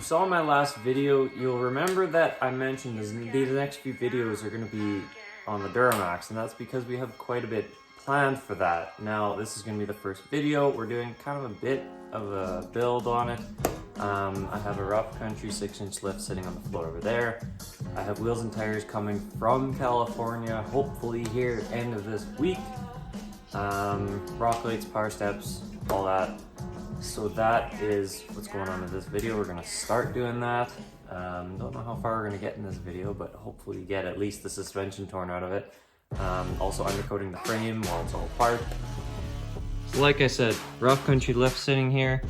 saw my last video, you'll remember that I mentioned these next few videos are going to be on the Duramax, and that's because we have quite a bit planned for that. Now, this is going to be the first video. We're doing kind of a bit of a build on it. I have a rough country 6-inch lift sitting on the floor over there. I have wheels and tires coming from California, hopefully here end of this week. Rock lights, power steps, all that. So that is what's going on in this video. We're gonna start doing that. Don't know how far we're gonna get in this video, but hopefully get at least the suspension torn out of it. Also undercoating the frame while it's all apart. So like I said, rough country lift sitting here.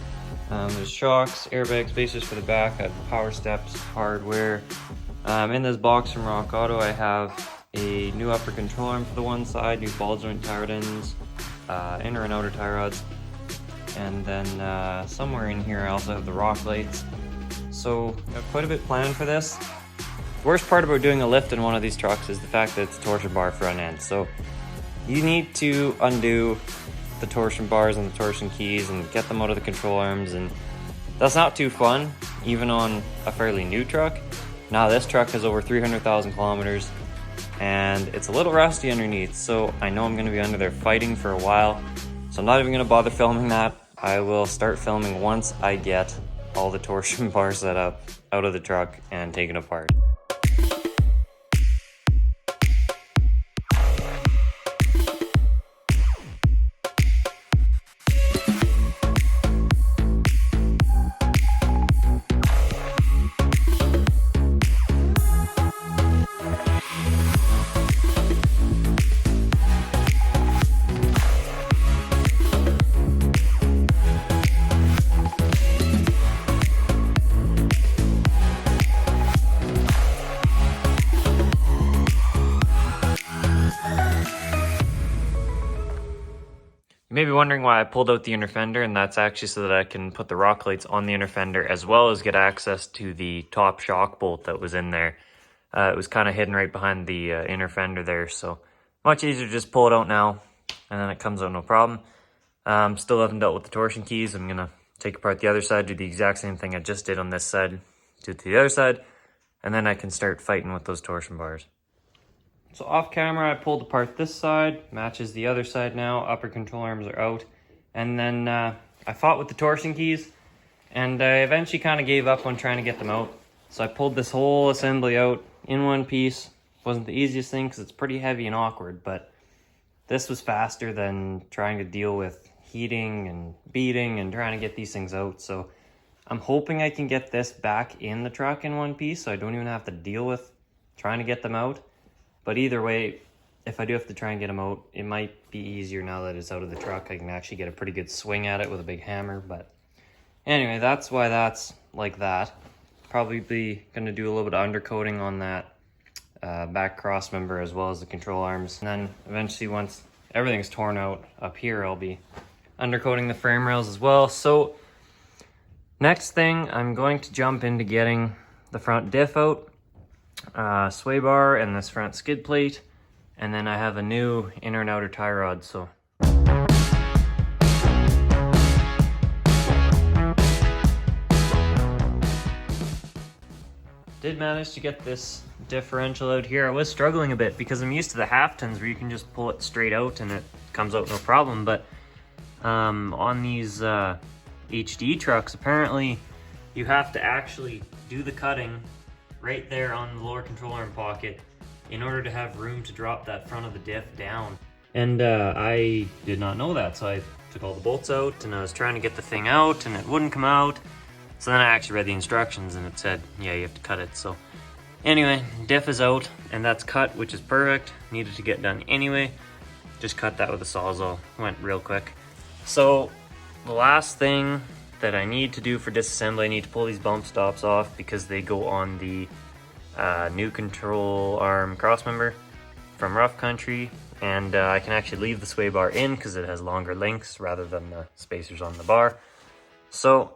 There's shocks, airbag spacers for the back, I have power steps, hardware. In this box from Rock Auto, I have a new upper control arm for the one side, new ball joint tie rod ends, inner and outer tie rods. And then somewhere in here I also have the rock lights. So I have quite a bit planned for this. The worst part about doing a lift in one of these trucks is the fact that it's torsion bar front end. So you need to undo the torsion bars and the torsion keys and get them out of the control arms, and that's not too fun, even on a fairly new truck. Now this truck has over 300,000 kilometers and it's a little rusty underneath, so I know I'm going to be under there fighting for a while. So I'm not even going to bother filming that. I will start filming once I get all the torsion bars set up out of the truck and taken apart. You may be wondering why I pulled out the inner fender, and that's actually so that I can put the rock lights on the inner fender as well as get access to the top shock bolt that was in there. It was kind of hidden right behind the inner fender there, so much easier to just pull it out now, and then it comes out no problem. Still haven't dealt with the torsion keys. I'm going to take apart the other side, do the exact same thing I just did on this side, do it to the other side, and then I can start fighting with those torsion bars. So off camera, I pulled apart this side, matches the other side now, upper control arms are out. And then I fought with the torsion keys, and I eventually kind of gave up on trying to get them out. So I pulled this whole assembly out in one piece. Wasn't the easiest thing because it's pretty heavy and awkward, but this was faster than trying to deal with heating and beating and trying to get these things out. So I'm hoping I can get this back in the truck in one piece so I don't even have to deal with trying to get them out. But either way, if I do have to try and get them out, it might be easier now that it's out of the truck. I can actually get a pretty good swing at it with a big hammer. But anyway, that's why that's like that. Probably going to do a little bit of undercoating on that back cross member as well as the control arms. And then eventually, once everything's torn out up here, I'll be undercoating the frame rails as well. So next thing, I'm going to jump into getting the front diff out. Sway bar and this front skid plate, and then I have a new inner and outer tie rod. So did manage to get this differential out here. I was struggling a bit because I'm used to the half tons where you can just pull it straight out and it comes out no problem, but on these HD trucks apparently you have to actually do the cutting right there on the lower control arm pocket in order to have room to drop that front of the diff down. And I did not know that, so I took all the bolts out and I was trying to get the thing out and it wouldn't come out. So then I actually read the instructions and it said, yeah, you have to cut it. So anyway, diff is out and that's cut, which is perfect. Needed to get done anyway. Just cut that with a Sawzall, went real quick. So the last thing that I need to do for disassembly, I need to pull these bump stops off because they go on the new control arm crossmember from Rough Country, and I can actually leave the sway bar in because it has longer links rather than the spacers on the bar. So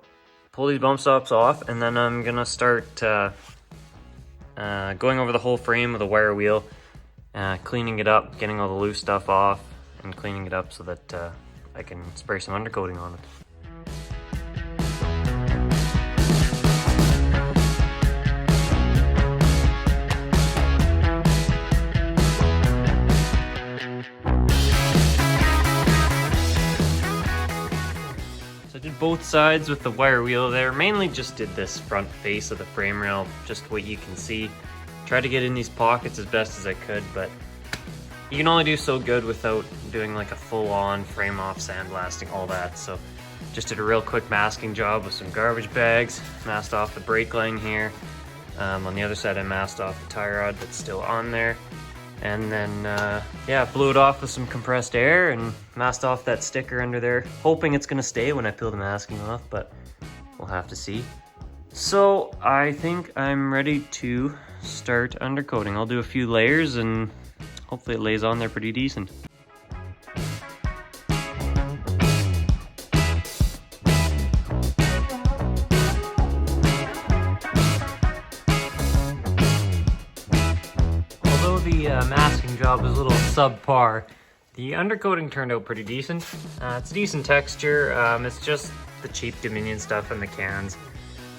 pull these bump stops off, and then I'm gonna start going over the whole frame with a wire wheel, cleaning it up, getting all the loose stuff off, and cleaning it up so that I can spray some undercoating on it. both sides with the wire wheel there. Mainly just did this front face of the frame rail, just what you can see. Tried to get in these pockets as best as I could, but you can only do so good without doing like a full-on frame off sandblasting, all that. So just did a real quick masking job with some garbage bags, masked off the brake line here. On the other side I masked off the tie rod that's still on there. And then, yeah, blew it off with some compressed air and masked off that sticker under there, hoping it's gonna stay when I peel the masking off, but we'll have to see. So I think I'm ready to start undercoating. I'll do a few layers and hopefully it lays on there pretty decent. Although the masking job was a little subpar, the undercoating turned out pretty decent. It's a decent texture. It's just the cheap Dominion stuff in the cans.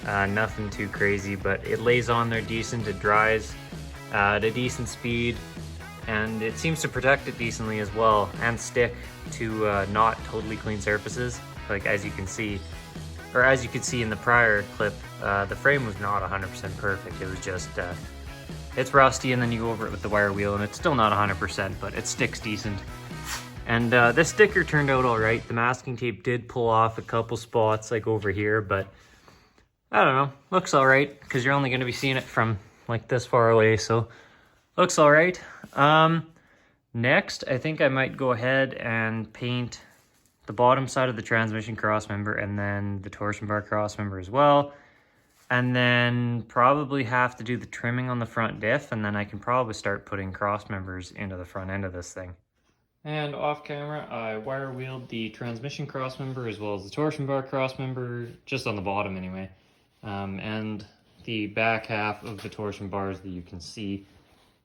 Nothing too crazy, but it lays on there decent. It dries at a decent speed, and it seems to protect it decently as well, and stick to not totally clean surfaces. Like as you can see, or as you could see in the prior clip, the frame was not 100% perfect. It was just, it's rusty, and then you go over it with the wire wheel and it's still not 100%, but it sticks decent. And this sticker turned out all right. The masking tape did pull off a couple spots like over here, but I don't know, looks all right, because you're only gonna be seeing it from like this far away, so looks all right. Next, I think I might go ahead and paint the bottom side of the transmission crossmember and then the torsion bar crossmember as well. And then probably have to do the trimming on the front diff, and then I can probably start putting crossmembers into the front end of this thing. And off camera, I wire wheeled the transmission crossmember as well as the torsion bar crossmember, just on the bottom anyway. And the back half of the torsion bars that you can see,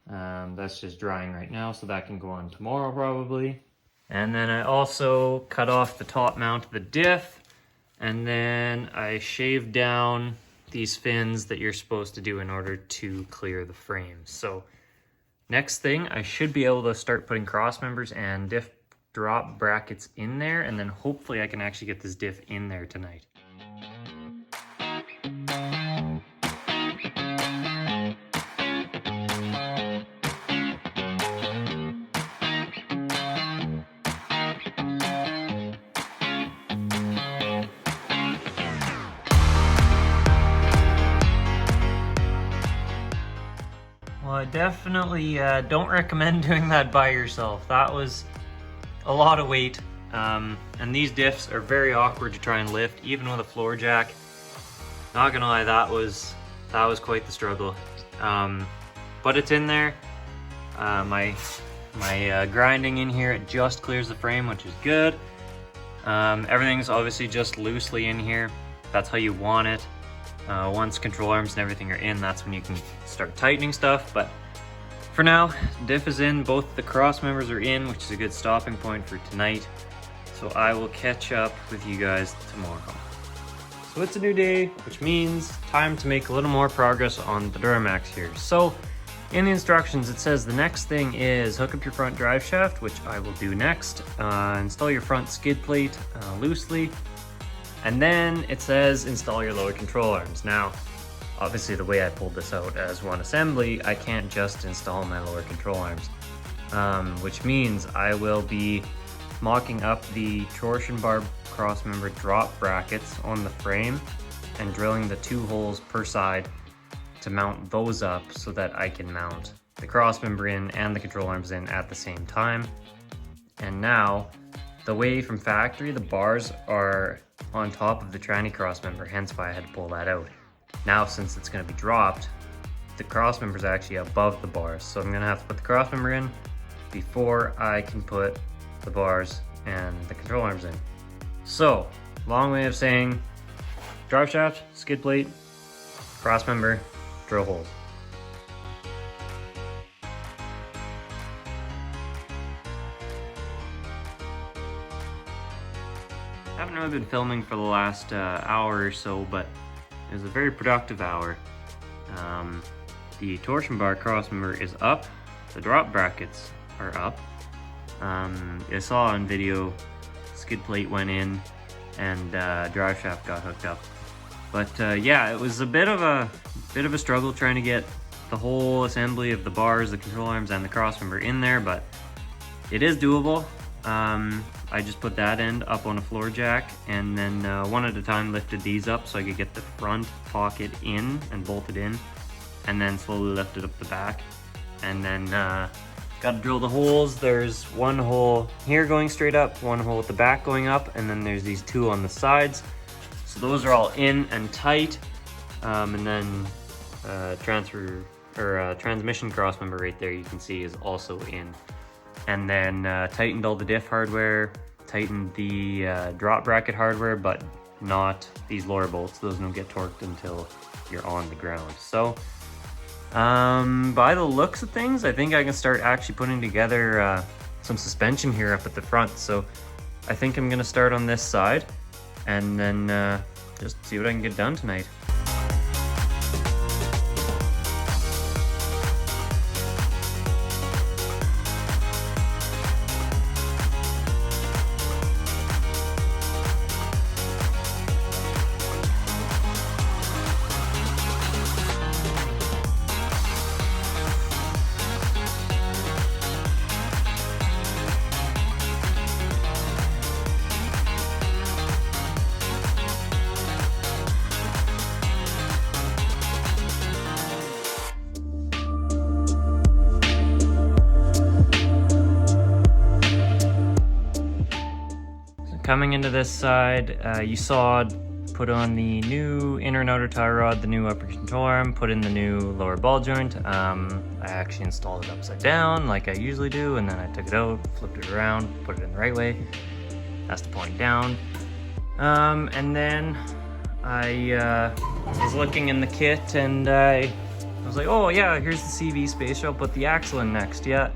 that's just drying right now, so that can go on tomorrow probably. And then I also cut off the top mount of the diff, and then I shaved down these fins that you're supposed to do in order to clear the frame. So next thing, I should be able to start putting cross members and diff drop brackets in there, and then hopefully I can actually get this diff in there tonight. Well, I definitely don't recommend doing that by yourself. That was a lot of weight, and these diffs are very awkward to try and lift, even with a floor jack. Not gonna lie, that was quite the struggle. But it's in there. My grinding in here, it just clears the frame, which is good. Everything's obviously just loosely in here. That's how you want it. Once control arms and everything are in, that's when you can start tightening stuff. But for now, diff is in, both the cross members are in, which is a good stopping point for tonight. So I will catch up with you guys tomorrow. So it's a new day, which means time to make a little more progress on the Duramax here. So in the instructions, it says the next thing is hook up your front drive shaft, which I will do next. Install your front skid plate loosely. And then it says install your lower control arms. Now, obviously the way I pulled this out as one assembly, I can't just install my lower control arms. Which means I will be mocking up the torsion bar crossmember drop brackets on the frame and drilling the 2 holes per side to mount those up so that I can mount the crossmember in and the control arms in at the same time. And now, the way from factory, the bars are on top of the tranny crossmember, hence why I had to pull that out. Now, since it's going to be dropped, the crossmember is actually above the bars, so I'm going to have to put the crossmember in before I can put the bars and the control arms in. So, long way of saying, drive shaft, skid plate, crossmember, drill holes. I haven't really been filming for the last hour or so, but it was a very productive hour. The torsion bar crossmember is up, the drop brackets are up. I saw on video, skid plate went in, and drive shaft got hooked up. But yeah, it was a bit of a struggle trying to get the whole assembly of the bars, the control arms, and the crossmember in there, but it is doable. I just put that end up on a floor jack, and then one at a time lifted these up so I could get the front pocket in and bolted in, and then slowly lifted up the back. And then got to drill the holes. There's one hole here going straight up, one hole at the back going up, and then there's these two on the sides. So those are all in and tight. And then transmission crossmember right there, you can see, is also in. And then tightened all the diff hardware, tightened the drop bracket hardware, but not these lower bolts. Those don't get torqued until you're on the ground. So by the looks of things, I think I can start actually putting together some suspension here up at the front. So I think I'm gonna start on this side and then just see what I can get done tonight. Coming into this side, you saw put on the new inner and outer tie rod, the new upper control arm, put in the new lower ball joint. I actually installed it upside down like I usually do, and then I took it out, flipped it around, put it in the right way. That's to point down. And then I was looking in the kit, and I was like, oh yeah, here's the CV spacer, I'll put the axle in next. Yeah,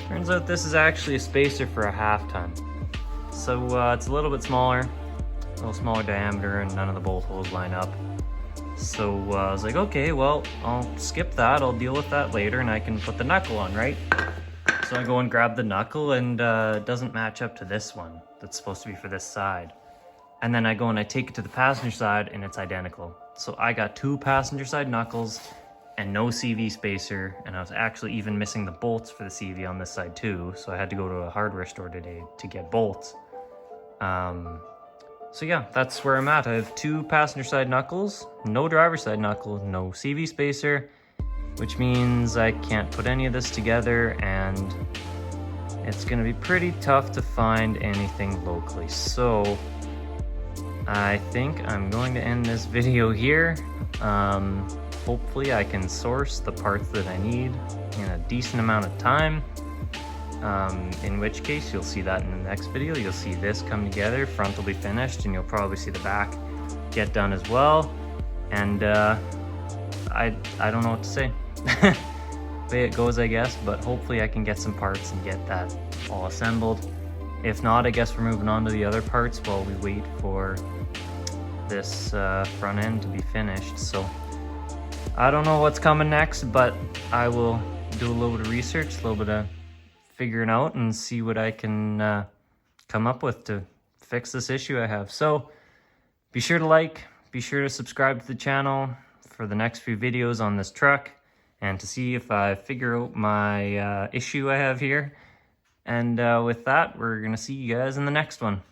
turns out this is actually a spacer for a half ton. So it's a little bit smaller, a little smaller diameter, and none of the bolt holes line up. So I was like, okay, well, I'll skip that. I'll deal with that later, and I can put the knuckle on, right? So I go and grab the knuckle, and it doesn't match up to this one that's supposed to be for this side. And then I go and I take it to the passenger side, and it's identical. So I got two passenger side knuckles and no CV spacer, and I was actually even missing the bolts for the CV on this side too. So I had to go to a hardware store today to get bolts. So yeah, that's where I'm at. I have two passenger side knuckles, no driver side knuckle, no CV spacer, which means I can't put any of this together, and it's gonna be pretty tough to find anything locally. So I think I'm going to end this video here. Hopefully I can source the parts that I need in a decent amount of time. In which case you'll see that in the next video. You'll see this come together, front will be finished, and you'll probably see the back get done as well. And I don't know what to say. Way it goes, I guess, but hopefully I can get some parts and get that all assembled. If not, I guess we're moving on to the other parts while we wait for this front end to be finished. So I don't know what's coming next, but I will do a little bit of research, a little bit of figuring out, and see what I can come up with to fix this issue I have. So be sure to like, be sure to subscribe to the channel for the next few videos on this truck, and to see if I figure out my issue I have here. And with that, we're gonna see you guys in the next one.